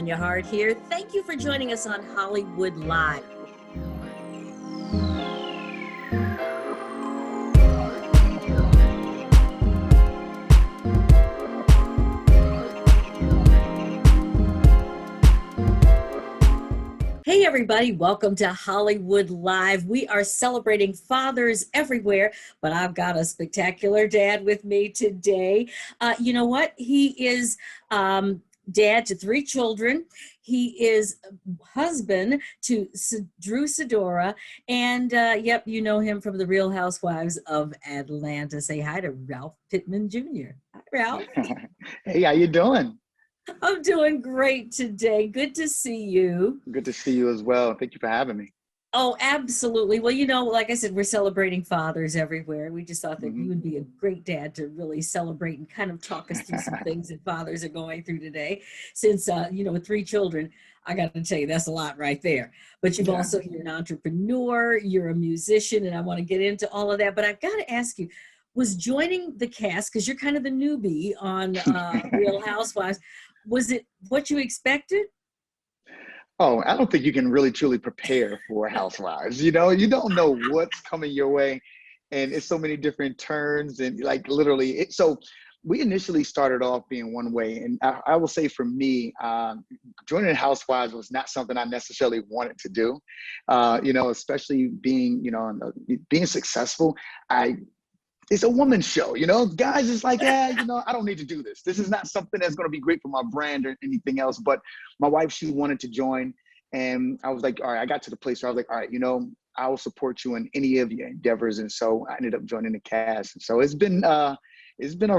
Anya Hart here. Thank you for joining us on Hollywood Live. Hey everybody, welcome to Hollywood Live. We are celebrating fathers everywhere, but I've got a spectacular dad with me today. You know what? He is dad to 3 children. He is husband to Drew Sidora. And yep, you know him from the Real Housewives of Atlanta. Say hi to Ralph Pittman Jr. Hi, Ralph. Hey, how you doing? I'm doing great today. Good to see you. Good to see you as well. Thank you for having me. Oh, absolutely. Well, you know, like I said, we're celebrating fathers everywhere. We just thought that you would be a great dad to really celebrate and kind of talk us through some things that fathers are going through today. Since, you know, with 3 children, I got to tell you, that's a lot right there. But you're an entrepreneur, you're a musician, and I want to get into all of that. But I've got to ask you, was joining the cast, because you're kind of the newbie on Real Housewives, was it what you expected? Oh, I don't think you can really truly prepare for Housewives. You know, you don't know what's coming your way, and it's so many different turns and like literally. So we initially started off being one way, and I will say for me, joining Housewives was not something I necessarily wanted to do. You know, especially being being successful. It's a woman's show, you know, guys is like, yeah, you know, I don't need to do this. This is not something that's going to be great for my brand or anything else. But my wife, she wanted to join. And I was like, all right, I got to the place where I was like, all right, you know, I will support you in any of your endeavors. And so I ended up joining the cast. And so it's been a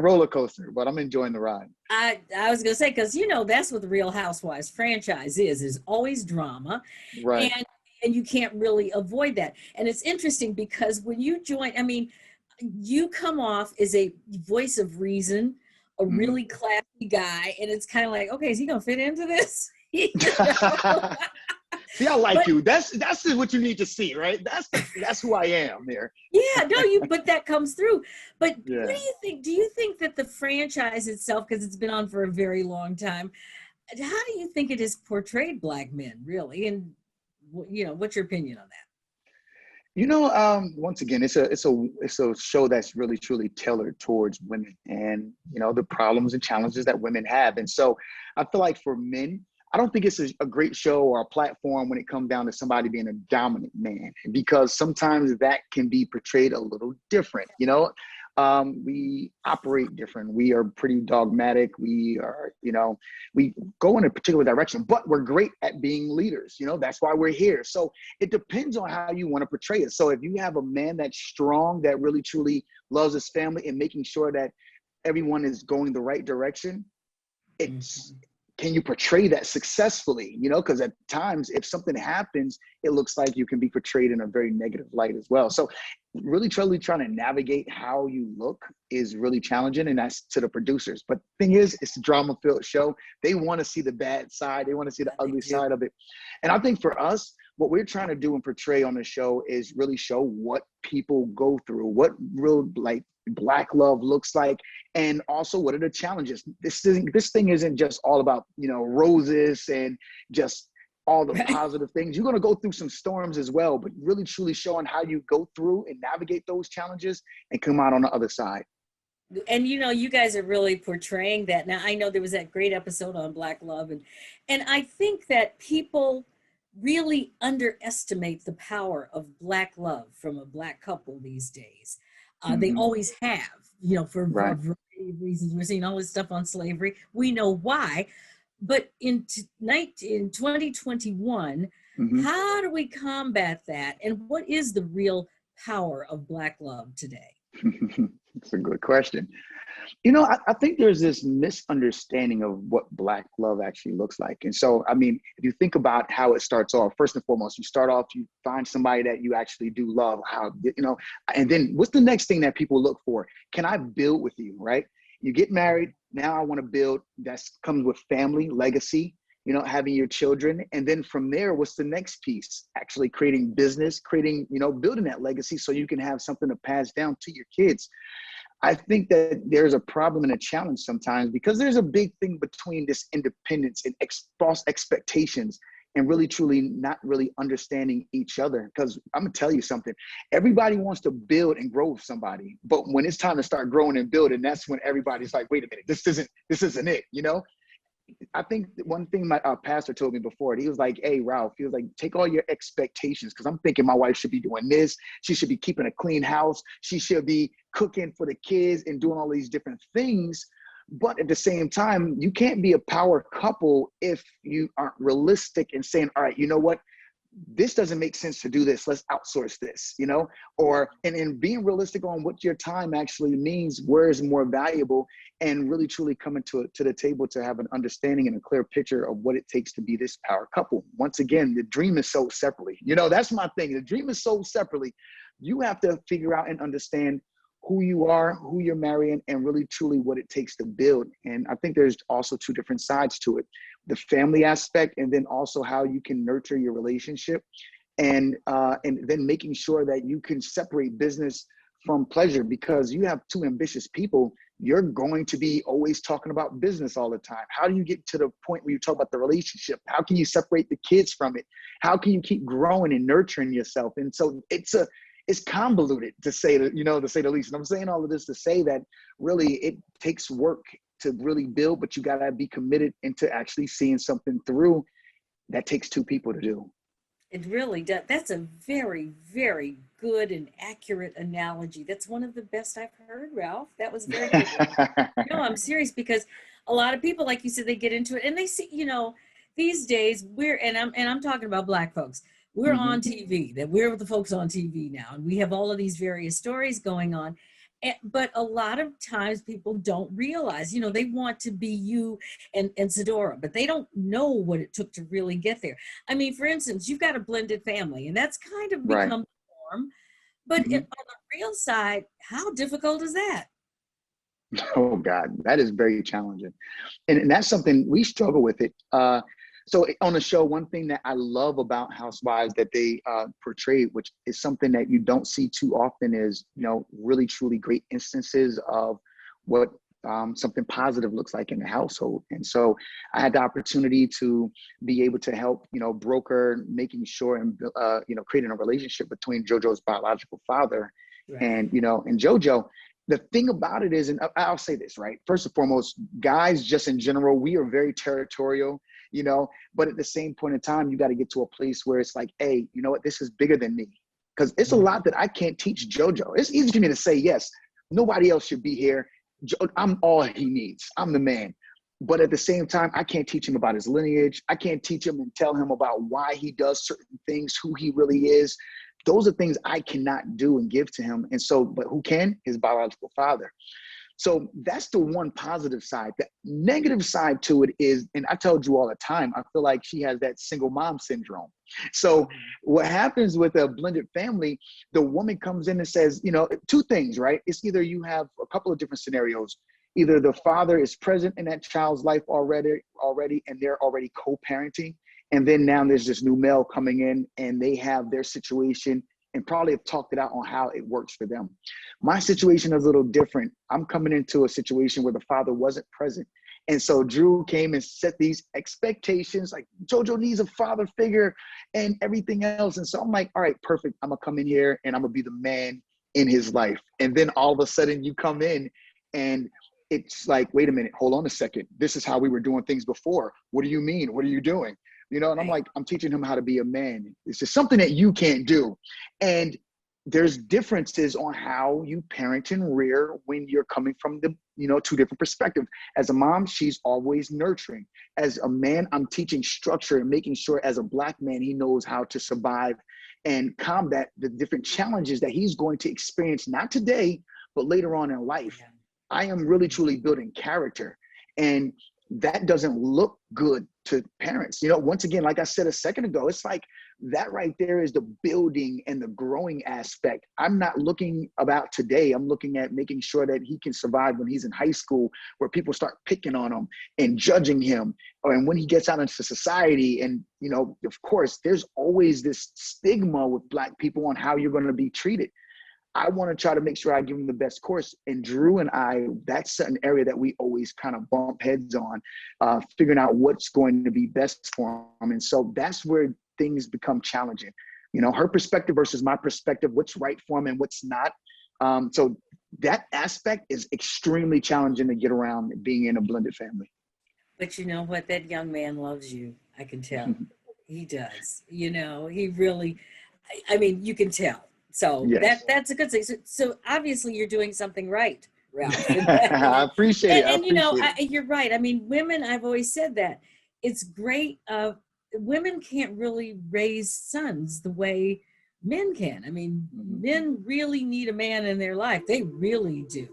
roller coaster, but I'm enjoying the ride. I was going to say, because, you know, that's what the Real Housewives franchise is always drama. Right. And you can't really avoid that. And it's interesting because when you join, I mean, you come off as a voice of reason, a really classy guy, and it's kind of like, okay, is he gonna fit into this? See, I like you. That's what you need to see, right? That's who I am here. Yeah, no, but that comes through. But what do you think? Do you think that the franchise itself, because it's been on for a very long time, how do you think it has portrayed Black men, really? And you know, what's your opinion on that? You know, once again, it's a show that's really truly tailored towards women and, you know, the problems and challenges that women have. And so I feel like for men, I don't think it's a great show or a platform when it comes down to somebody being a dominant man, because sometimes that can be portrayed a little different. You know, we operate different. We are pretty dogmatic. We are, you know, we go in a particular direction, but we're great at being leaders. You know, that's why we're here. So it depends on how you want to portray it. So if you have a man that's strong, that really truly loves his family and making sure that everyone is going the right direction, can you portray that successfully? You know, because at times if something happens, it looks like you can be portrayed in a very negative light as well. So really truly trying to navigate how you look is really challenging, and that's to the producers. But the thing is, it's a drama-filled show. They want to see the bad side. They want to see the ugly side of it. And I think for us, what we're trying to do and portray on the show is really show what people go through, what real like Black love looks like, and also what are the challenges. This thing isn't just all about, you know, roses and just all the positive things. You're going to go through some storms as well, but really truly showing how you go through and navigate those challenges and come out on the other side. And you know, you guys are really portraying that. Now, I know there was that great episode on Black love, and I think that people really underestimate the power of Black love from a Black couple these days. They always have, you know, for a variety of reasons. We're seeing all this stuff on slavery. We know why. But in 2021, how do we combat that? And what is the real power of Black love today? That's a good question. You know, I think there's this misunderstanding of what Black love actually looks like. And so, I mean, if you think about how it starts off, first and foremost, you start off, you find somebody that you actually do love, how, you know, and then what's the next thing that people look for? Can I build with you, right? You get married. Now I want to build. That comes with family, legacy, you know, having your children. And then from there, what's the next piece? Actually creating business, creating, you know, building that legacy so you can have something to pass down to your kids. I think that there's a problem and a challenge sometimes because there's a big thing between this independence and false expectations and really truly not really understanding each other. Because I'm gonna tell you something, everybody wants to build and grow with somebody, but when it's time to start growing and building, that's when everybody's like, wait a minute, this isn't it, you know? I think one thing my pastor told me before, he was like, hey, Ralph, he was like, take all your expectations. Cause I'm thinking my wife should be doing this. She should be keeping a clean house. She should be cooking for the kids and doing all these different things. But at the same time, you can't be a power couple if you aren't realistic and saying, all right, you know what? This doesn't make sense to do this. Let's outsource this, you know, or, and being realistic on what your time actually means, where is more valuable, and really truly coming to the table to have an understanding and a clear picture of what it takes to be this power couple. Once again, the dream is sold separately. You know, that's my thing. The dream is sold separately. You have to figure out and understand who you are, who you're marrying, and really truly what it takes to build. And I think there's also two different sides to it, the family aspect, and then also how you can nurture your relationship, and then making sure that you can separate business from pleasure. Because you have two ambitious people, you're going to be always talking about business all the time. How do you get to the point where you talk about the relationship? How can you separate the kids from it? How can you keep growing and nurturing yourself? And so it's convoluted, to say the least. And I'm saying all of this to say that really it takes work to really build, but you gotta be committed into actually seeing something through. That takes two people to do. It really does. That's a very, very good and accurate analogy. That's one of the best I've heard, Ralph. That was very good. No, I'm serious, because a lot of people, like you said, they get into it and they see, these days I'm talking about Black folks. We're on Mhm. TV, that we're the folks on TV now, and we have all of these various stories going on. But a lot of times people don't realize, they want to be you and Zadora, but they don't know what it took to really get there. I mean, for instance, you've got a blended family, and that's kind of Right. become the norm. But Mhm. on the real side, how difficult is that? Oh God, that is very challenging. And that's something we struggle with it. So on the show, one thing that I love about Housewives that they portray, which is something that you don't see too often, is, really truly great instances of what something positive looks like in the household. And so I had the opportunity to be able to help, broker making sure and, creating a relationship between JoJo's biological father Right. and JoJo. The thing about it is, and I'll say this, right? First and foremost, guys, just in general, we are very territorial, but at the same point in time, you got to get to a place where it's like, hey, you know what? This is bigger than me. Because it's a lot that I can't teach JoJo. It's easy for me to say, yes, nobody else should be here. I'm all he needs. I'm the man. But at the same time, I can't teach him about his lineage. I can't teach him and tell him about why he does certain things, who he really is. Those are things I cannot do and give to him. And so, but who can? His biological father. So that's the one positive side. The negative side to it is, and I told you all the time, I feel like she has that single mom syndrome. So what happens with a blended family, the woman comes in and says, two things, right? It's either you have a couple of different scenarios. Either the father is present in that child's life already, and they're already co-parenting. And then now there's this new male coming in and they have their situation and probably have talked it out on how it works for them. My situation is a little different. I'm coming into a situation where the father wasn't present. And so Drew came and set these expectations, like JoJo needs a father figure and everything else. And so I'm like, all right, perfect. I'm gonna come in here and I'm gonna be the man in his life. And then all of a sudden you come in and it's like, wait a minute, hold on a second. This is how we were doing things before. What do you mean? What are you doing? And I'm like, I'm teaching him how to be a man. It's just something that you can't do. And there's differences on how you parent and rear when you're coming from the, two different perspectives. As a mom, she's always nurturing. As a man, I'm teaching structure and making sure as a Black man, he knows how to survive and combat the different challenges that he's going to experience, not today, but later on in life. Yeah. I am really, truly building character. And that doesn't look good to parents. Once again, like I said a second ago, it's like that right there is the building and the growing aspect. I'm not looking about today. I'm looking at making sure that he can survive when he's in high school, where people start picking on him and judging him, and when he gets out into society. And, of course, there's always this stigma with Black people on how you're going to be treated. I want to try to make sure I give him the best course. And Drew and I, that's an area that we always kind of bump heads on, figuring out what's going to be best for him. And so that's where things become challenging. You know, her perspective versus my perspective, what's right for him and what's not. So that aspect is extremely challenging to get around being in a blended family. But you know what? That young man loves you. I can tell. He does. You know, he really, I mean, you can tell. So Yes. that's a good thing. So obviously you're doing something right, Ralph. And, I appreciate it. I and you know, appreciate it. you're right. I mean, women, I've always said that it's great. Women can't really raise sons the way men can. I mean, men really need a man in their life. They really do.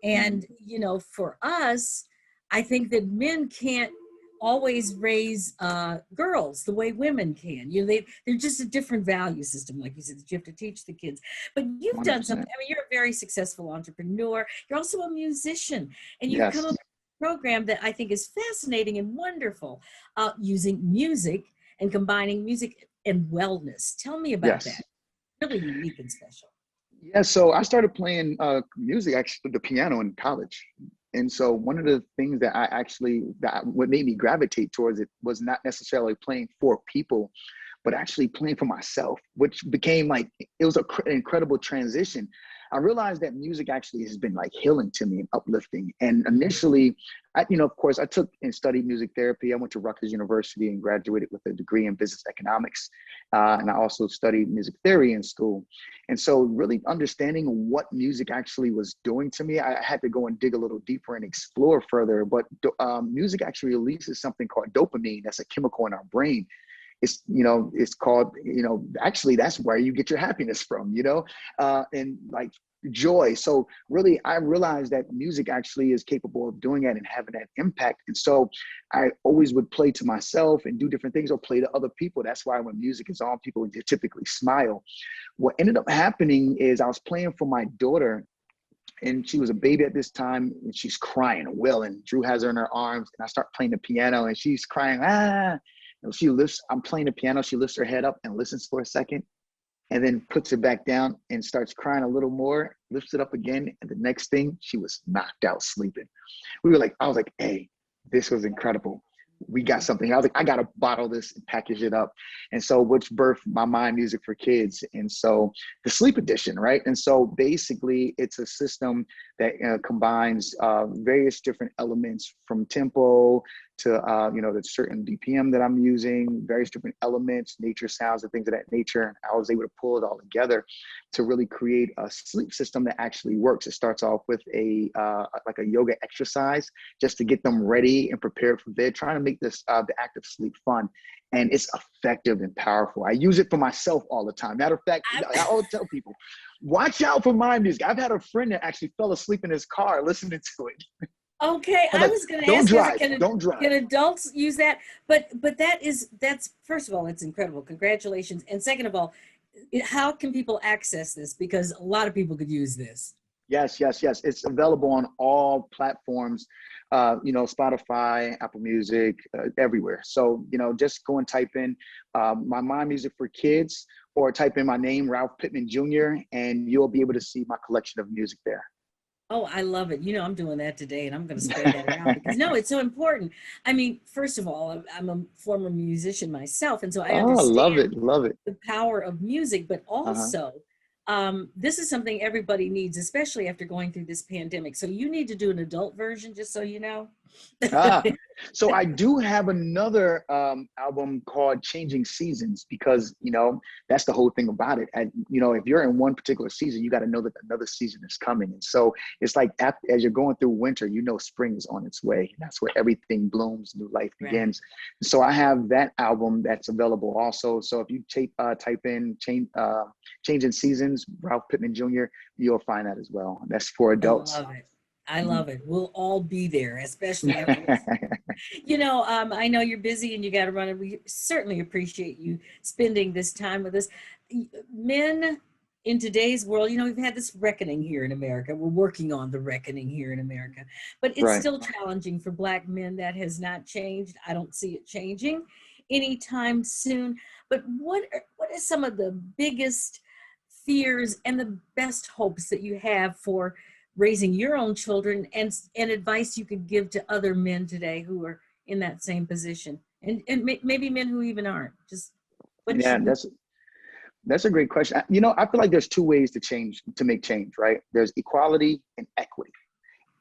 And, you know, for us, I think that men can't always raise girls the way women can. You know, they're just a different value system, like you said, that you have to teach the kids. But you've done 100%. something. I mean, you're a very successful entrepreneur. You're also a musician, and you've come Yes. up with a program that I think is fascinating and wonderful, using music and combining music and wellness. Tell me about Yes. that. Really unique and special. Yeah, so I started playing music, actually, the piano in college. And so one of the things that what made me gravitate towards it was not necessarily playing for people, but actually playing for myself, which became like, it was an incredible transition. I realized that music actually has been like healing to me and uplifting. And initially, of course, I took and studied music therapy. I went to Rutgers University and graduated with a degree in business economics. And I also studied music theory in school. And so really understanding what music actually was doing to me, I had to go and dig a little deeper and explore further. But music actually releases something called dopamine. That's a chemical in our brain. It's called, actually that's where you get your happiness from, and like joy. So really, I realized that music actually is capable of doing that and having that impact. And so I always would play to myself and do different things or play to other people. That's why when music is on, people typically smile. What ended up happening is I was playing for my daughter, and she was a baby at this time, and she's crying, wailing. Drew has her in her arms, and I start playing the piano, and she's crying, ah. And I'm playing the piano, she lifts her head up and listens for a second, and then puts it back down and starts crying a little more, lifts it up again, and the next thing, she was knocked out sleeping. I was like, hey, this was incredible. We got something. I was like, I got to bottle this and package it up. And so, which birthed my mind music for kids. And so the sleep edition, right? And so basically it's a system that combines various different elements from tempo to, the certain BPM that I'm using, various different elements, nature sounds and things of that nature. I was able to pull it all together to really create a sleep system that actually works. It starts off with like a yoga exercise just to get them ready and prepared for bed, trying to make this the act of sleep fun. And it's effective and powerful. I use it for myself all the time. Matter of fact, I always tell people, watch out for my music. I've had a friend that actually fell asleep in his car listening to it. Okay, I was going to ask, don't drive. Can adults use that? But that's first of all, it's incredible. Congratulations. And second of all, how can people access this? Because a lot of people could use this. Yes. It's available on all platforms, Spotify, Apple Music, everywhere. So, just go and type in my mind music for kids, or type in my name, Ralph Pittman Jr., and you'll be able to see my collection of music there. Oh, I love it. I'm doing that today, and I'm going to spread that around because no, it's so important. I mean, first of all, I'm a former musician myself, and so I Oh, love understand it. Love it. the power of music, but Uh-huh. also this is something everybody needs, especially after going through this pandemic. So you need to do an adult version, just so you know. Ah, so I do have another album called Changing Seasons, because, that's the whole thing about it. And, if you're in one particular season, you got to know that another season is coming. And so it's like as you're going through winter, spring is on its way. That's where everything blooms, new life begins. Right. So I have that album that's available also. So if you type in Changing Seasons, Ralph Pittman Jr., you'll find that as well. That's for adults. I love it. I love it. We'll all be there, especially after this. I know you're busy and you got to run, and we certainly appreciate you spending this time with us. Men in today's world, we've had this reckoning here in America. We're working on the reckoning here in America, but it's Right. still challenging for Black men. That has not changed. I don't see it changing anytime soon. But what are some of the biggest fears and the best hopes that you have for raising your own children, and advice you could give to other men today who are in that same position, and maybe men who even aren't. Just what Yeah, should we? that's a great question. You know, I feel like there's two ways to make change, right? There's equality and equity.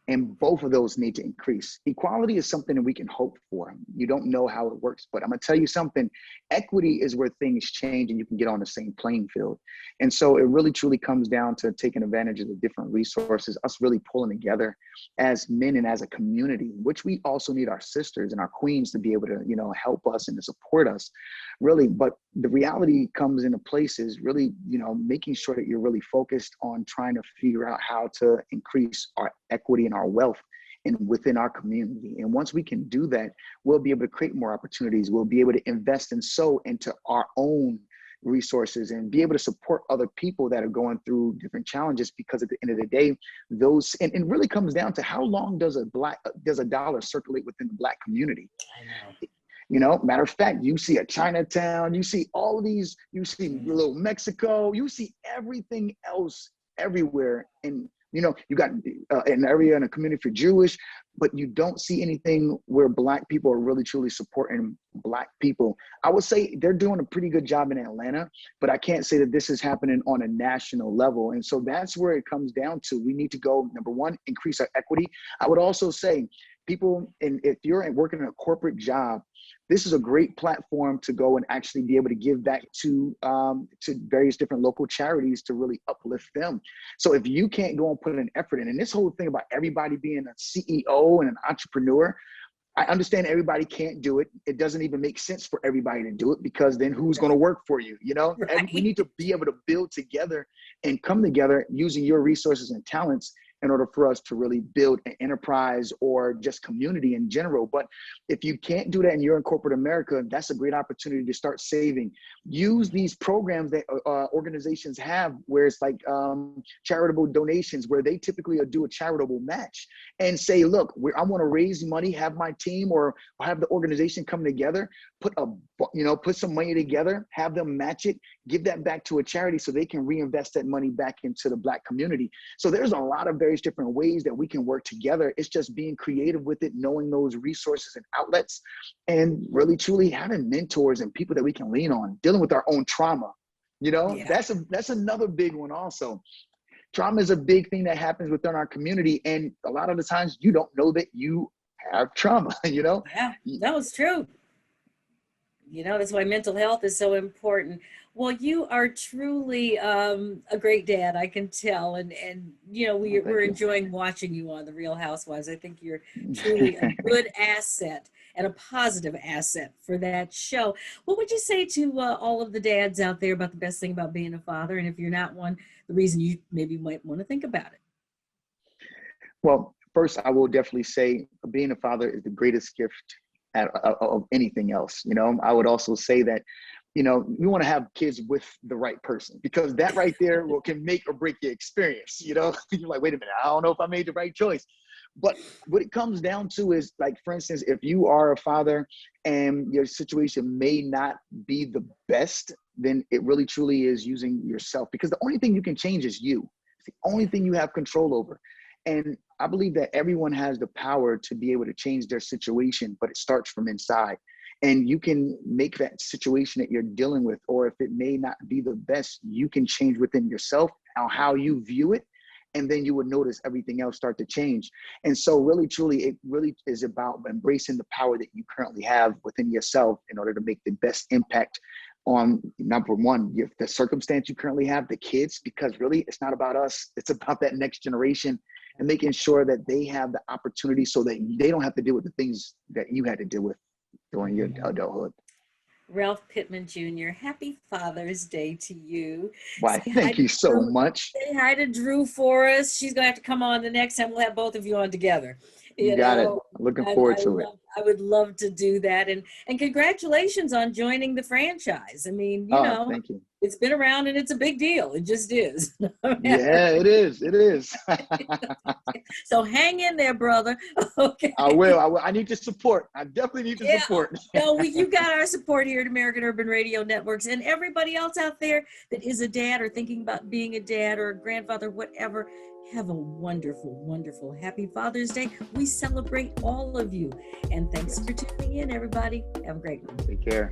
And both of those need to increase. Equality is something that we can hope for. You don't know how it works, but I'm gonna tell you something. Equity is where things change and you can get on the same playing field. And so it really truly comes down to taking advantage of the different resources, us really pulling together as men and as a community, which we also need our sisters and our queens to be able to, you know, help us and to support us, really. But the reality comes into place is really, you know, making sure that you're really focused on trying to figure out how to increase our equity and our wealth and within our community. And once we can do that, we'll be able to create more opportunities. We'll be able to invest and sow into our own resources and be able to support other people that are going through different challenges, because at the end of the day, those, and it really comes down to how long does a dollar circulate within the Black community? I know. You know, matter of fact, you see a Chinatown, you see all of these, you see little Mexico, you see everything else everywhere. And, you know, you got an area and a community for Jewish, but you don't see anything where Black people are really truly supporting Black people. I would say they're doing a pretty good job in Atlanta, but I can't say that this is happening on a national level. And so that's where it comes down to. We need to go, number one, increase our equity. I would also say people, and if you're working in a corporate job, this is a great platform to go and actually be able to give back to various different local charities to really uplift them. So if you can't go and put an effort in, and this whole thing about everybody being a CEO and an entrepreneur, I understand everybody can't do it. It doesn't even make sense for everybody to do it, because then who's going to work for you? You know, Right. we need to be able to build together and come together using your resources and talents in order for us to really build an enterprise or just community in general. But if you can't do that and you're in corporate America, that's a great opportunity to start saving. Use these programs that organizations have, where it's like charitable donations, where they typically do a charitable match and say, look, I want to raise money, have my team or have the organization come together, put some money together, have them match it, give that back to a charity so they can reinvest that money back into the Black community. So there's a lot of various different ways that we can work together. It's just being creative with it, knowing those resources and outlets, and really truly having mentors and people that we can lean on, dealing with our own trauma. You know, Yeah. that's another big one also. Trauma is a big thing that happens within our community. And a lot of the times you don't know that you have trauma, you know? Yeah, that was true. You know, that's why mental health is so important. Well, you are truly a great dad, I can tell. And you know, Oh, we're thank you. enjoying watching you on The Real Housewives. I think you're truly a good asset and a positive asset for that show. What would you say to all of the dads out there about the best thing about being a father? And if you're not one, the reason you maybe might want to think about it. Well, first, I will definitely say being a father is the greatest gift of anything else. You know, I would also say that, you know, we want to have kids with the right person, because that right there can make or break your experience. You know, you're like, wait a minute, I don't know if I made the right choice. But what it comes down to is, like, for instance, if you are a father and your situation may not be the best, then it really truly is using yourself, because the only thing you can change is you. It's the only thing you have control over. And I believe that everyone has the power to be able to change their situation, but it starts from inside. And you can make that situation that you're dealing with, or if it may not be the best, you can change within yourself on how you view it. And then you would notice everything else start to change. And so really, truly, it really is about embracing the power that you currently have within yourself in order to make the best impact on, number one, the circumstance you currently have, the kids, because really it's not about us. It's about that next generation and making sure that they have the opportunity so that they don't have to deal with the things that you had to deal with during your adulthood. Ralph Pittman Jr., happy Father's Day to you. Why, Say hi thank to you so Drew. much. Say hi to Drew for us. She's gonna have to come on the next time. We'll have both of you on together. You You got it. know, Looking and forward I to it. love I would love to do that. And congratulations on joining the franchise. I mean, Oh, thank you. it's been around and it's a big deal. It just is. Yeah, it is. It is. So hang in there, brother. Okay. I will. I will. I need your support. I definitely need your Yeah. support. No, you got our support here at American Urban Radio Networks, and everybody else out there that is a dad or thinking about being a dad or a grandfather, whatever. Have a wonderful, wonderful, happy Father's Day. We celebrate all of you. And thanks for tuning in, everybody. Have a great one. Take care.